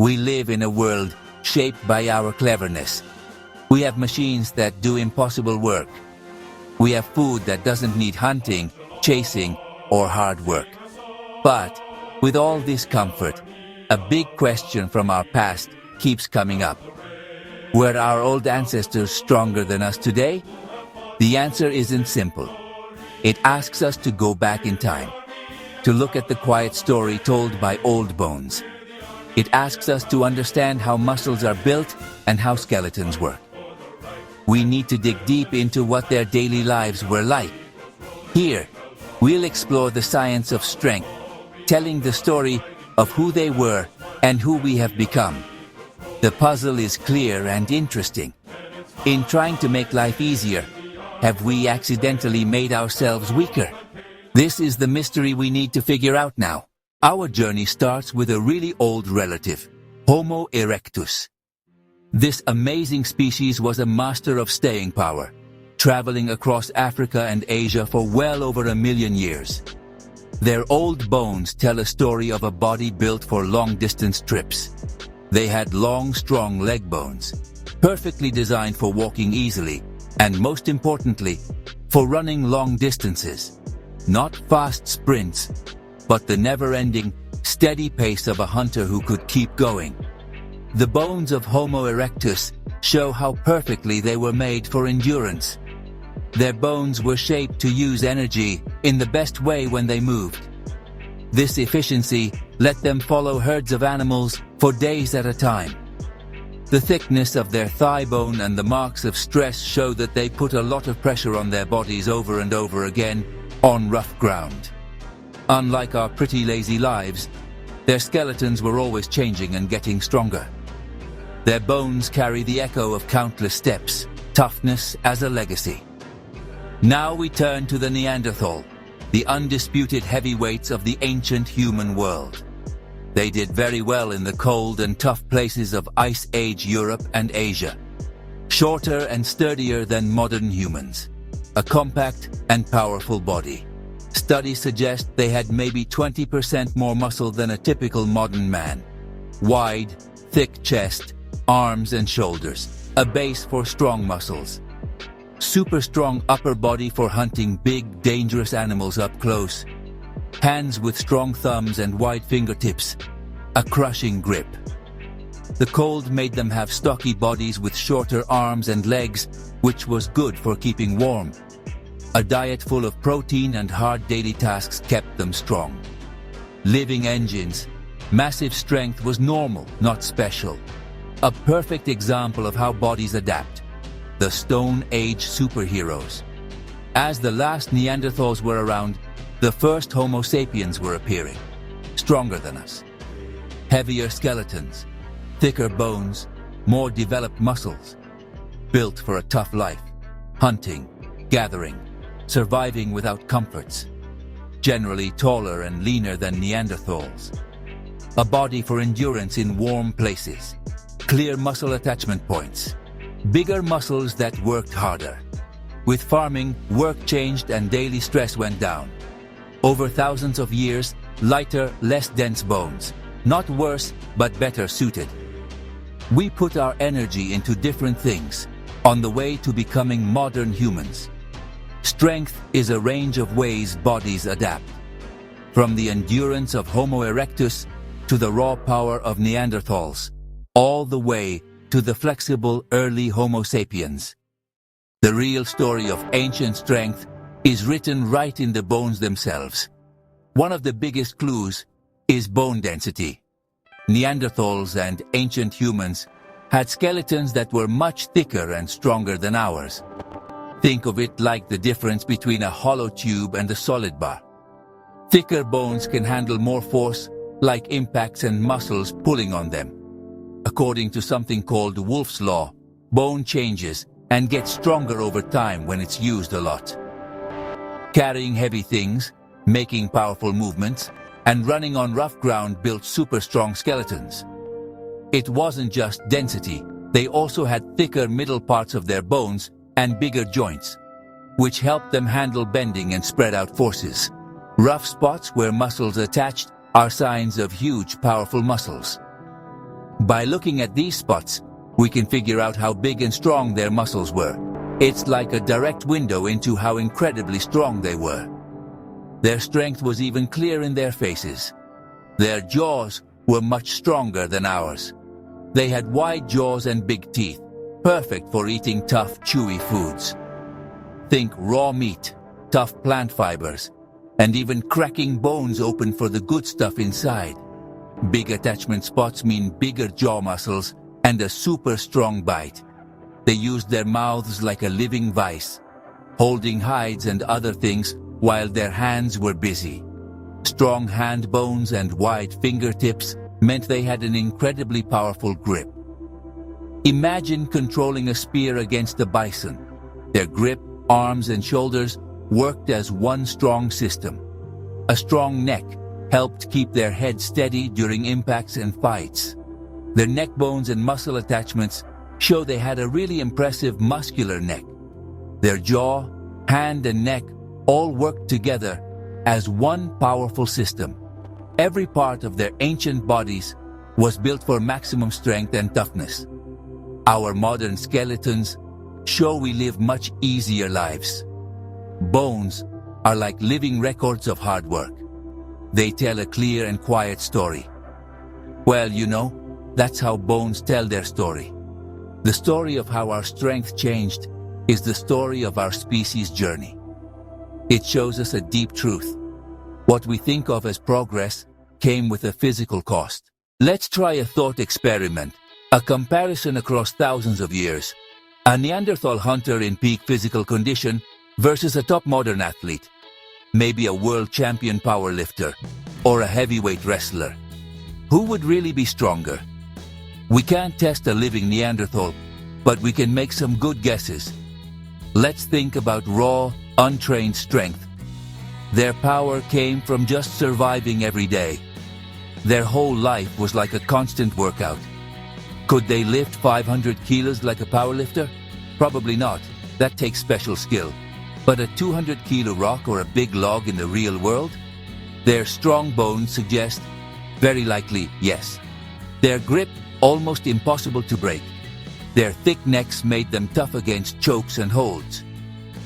We live in a world shaped by our cleverness. We have machines that do impossible work. We have food that doesn't need hunting, chasing, or hard work. But with all this comfort, a big question from our past keeps coming up. Were our old ancestors stronger than us today? The answer isn't simple. It asks us to go back in time, to look at the quiet story told by old bones. It asks us to understand how muscles are built and how skeletons work. We need to dig deep into what their daily lives were like. Here, we'll explore the science of strength, telling the story of who they were and who we have become. The puzzle is clear and interesting. In trying to make life easier, have we accidentally made ourselves weaker? This is the mystery we need to figure out now. Our journey starts with a really old relative, Homo erectus. This amazing species was a master of staying power, traveling across Africa and Asia for well over 1 million years. Their old bones tell a story of a body built for long-distance trips. They had long, strong leg bones, perfectly designed for walking easily, and most importantly, for running long distances. Not fast sprints, but the never-ending, steady pace of a hunter who could keep going. The bones of Homo erectus show how perfectly they were made for endurance. Their bones were shaped to use energy in the best way when they moved. This efficiency let them follow herds of animals for days at a time. The thickness of their thigh bone and the marks of stress show that they put a lot of pressure on their bodies over and over again on rough ground. Unlike our pretty lazy lives, their skeletons were always changing and getting stronger. Their bones carry the echo of countless steps, toughness as a legacy. Now we turn to the Neanderthal, the undisputed heavyweights of the ancient human world. They did very well in the cold and tough places of Ice Age Europe and Asia. Shorter and sturdier than modern humans. A compact and powerful body. Studies suggest they had maybe 20% more muscle than a typical modern man. Wide, thick chest, arms and shoulders, a base for strong muscles. Super strong upper body for hunting big, dangerous animals up close. Hands with strong thumbs and wide fingertips, a crushing grip. The cold made them have stocky bodies with shorter arms and legs, which was good for keeping warm. A diet full of protein and hard daily tasks kept them strong. Living engines, massive strength was normal, not special. A perfect example of how bodies adapt. The Stone Age superheroes. As the last Neanderthals were around, the first Homo sapiens were appearing. Stronger than us. Heavier skeletons, thicker bones, more developed muscles. Built for a tough life. Hunting, gathering, surviving without comforts. Generally taller and leaner than Neanderthals. A body for endurance in warm places. Clear muscle attachment points. Bigger muscles that worked harder. With farming, work changed and daily stress went down. Over thousands of years, lighter, less dense bones. Not worse, but better suited. We put our energy into different things, on the way to becoming modern humans. Strength is a range of ways bodies adapt. From the endurance of Homo erectus to the raw power of Neanderthals, all the way to the flexible early Homo sapiens. The real story of ancient strength is written right in the bones themselves. One of the biggest clues is bone density. Neanderthals and ancient humans had skeletons that were much thicker and stronger than ours. Think of it like the difference between a hollow tube and a solid bar. Thicker bones can handle more force, like impacts and muscles pulling on them. According to something called Wolff's Law, bone changes and gets stronger over time when it's used a lot. Carrying heavy things, making powerful movements, and running on rough ground built super strong skeletons. It wasn't just density, they also had thicker middle parts of their bones and bigger joints, which helped them handle bending and spread out forces. Rough spots where muscles attached are signs of huge, powerful muscles. By looking at these spots, we can figure out how big and strong their muscles were. It's like a direct window into how incredibly strong they were. Their strength was even clear in their faces. Their jaws were much stronger than ours. They had wide jaws and big teeth, perfect for eating tough, chewy foods. Think raw meat, tough plant fibers, and even cracking bones open for the good stuff inside. Big attachment spots mean bigger jaw muscles and a super strong bite. They used their mouths like a living vice, holding hides and other things while their hands were busy. Strong hand bones and wide fingertips meant they had an incredibly powerful grip. Imagine controlling a spear against a bison. Their grip, arms, and shoulders worked as one strong system. A strong neck helped keep their head steady during impacts and fights. Their neck bones and muscle attachments show they had a really impressive muscular neck. Their jaw, hand, and neck all worked together as one powerful system. Every part of their ancient bodies was built for maximum strength and toughness. Our modern skeletons show we live much easier lives. Bones are like living records of hard work. They tell a clear and quiet story. Well, you know, that's how bones tell their story. The story of how our strength changed is the story of our species' journey. It shows us a deep truth. What we think of as progress came with a physical cost. Let's try a thought experiment, a comparison across thousands of years. A Neanderthal hunter in peak physical condition versus a top modern athlete, maybe a world champion powerlifter or a heavyweight wrestler. Who would really be stronger? We can't test a living Neanderthal, but we can make some good guesses. Let's think about raw, untrained strength. Their power came from just surviving every day. Their whole life was like a constant workout. Could they lift 500 kilos like a powerlifter? Probably not. That takes special skill. But a 200-kilo rock or a big log in the real world? Their strong bones suggest, very likely, yes. Their grip, almost impossible to break. Their thick necks made them tough against chokes and holds.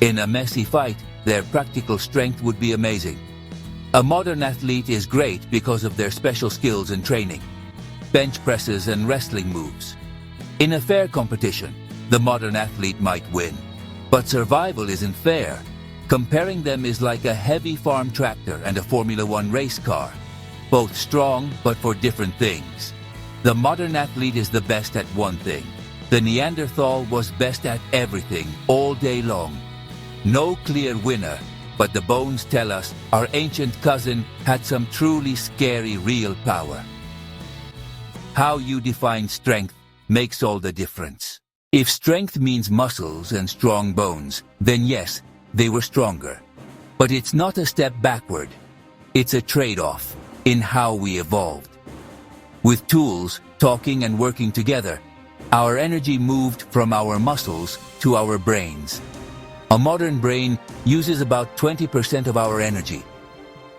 In a messy fight, their practical strength would be amazing. A modern athlete is great because of their special skills and training, bench presses and wrestling moves. In a fair competition, the modern athlete might win. But survival isn't fair. Comparing them is like a heavy farm tractor and a Formula One race car. Both strong, but for different things. The modern athlete is the best at one thing. The Neanderthal was best at everything, all day long. No clear winner, but the bones tell us our ancient cousin had some truly scary real power. How you define strength makes all the difference. If strength means muscles and strong bones, then yes, they were stronger. But it's not a step backward. It's a trade-off in how we evolved. With tools, talking and working together, our energy moved from our muscles to our brains. A modern brain uses about 20% of our energy.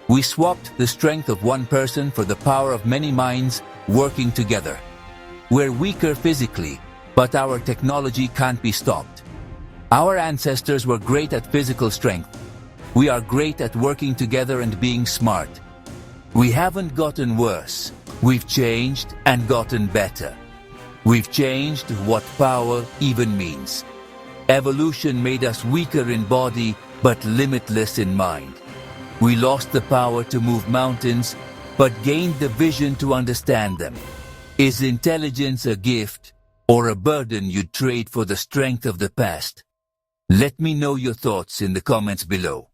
We swapped the strength of one person for the power of many minds working together. We're weaker physically, but our technology can't be stopped. Our ancestors were great at physical strength. We are great at working together and being smart. We haven't gotten worse. We've changed and gotten better. We've changed what power even means. Evolution made us weaker in body, but limitless in mind. We lost the power to move mountains, but gained the vision to understand them. Is intelligence a gift or a burden you'd trade for the strength of the past? Let me know your thoughts in the comments below.